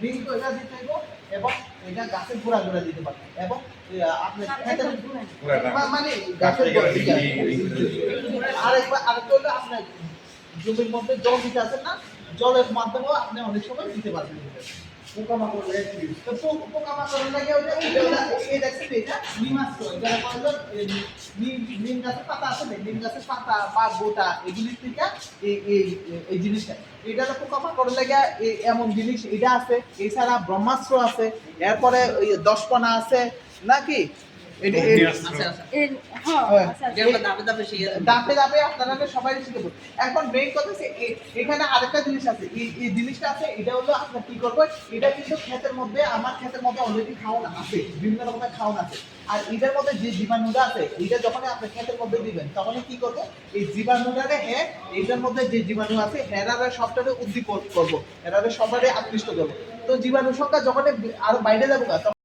Ring তো এটা দিতে হইব এবং এটা গাছের গোড়া গোড়া দিতে পারবে এবং আপনি মানে গাছের আরেকটা হলো আপনার জমির মধ্যে জল দিতে আছেন না, জলের মাধ্যমেও আপনি অনেক সময় দিতে পারবেন। পোকামাকড় লাগে এই দেখছেন এটা নিমাস্ত যারা বললো নিম গাছের পাতা আছে না, নিম গাছের পাতা বা গোটা এগুলির থেকে এই জিনিসটা এটা তো পোকামাকড় লাগে এমন জিনিস এটা আছে। এছাড়া ব্রহ্মাস্ত্র আছে, এরপরে ওই 10 আছে নাকি ধাপে ধাপে আপনারা সবাই শিখে। এখন মেইন কথা হচ্ছে এখানে আরেকটা জিনিস আছে, এই জিনিসটা আছে এটা হলো আপনার কি করবো, এটা কিন্তু ক্ষেতের মধ্যে আমার ক্ষেতের মধ্যে অলরেডি খাওয়ান আছে, বিভিন্ন রকমের খাওয়ান আছে। আর এটার মধ্যে যে জীবাণুটা আছে এটা যখন আপনি ক্ষেতের মধ্যে দিবেন তখন কি করবো, এই জীবাণুটারে এটার মধ্যে যে জীবাণু আছে হেরারে সবটারে উদ্দীপক করবো, হেরারে সবারই আকৃষ্ট করবো। তো জীবাণু সংখ্যা যখন আরো বাইরে যাবো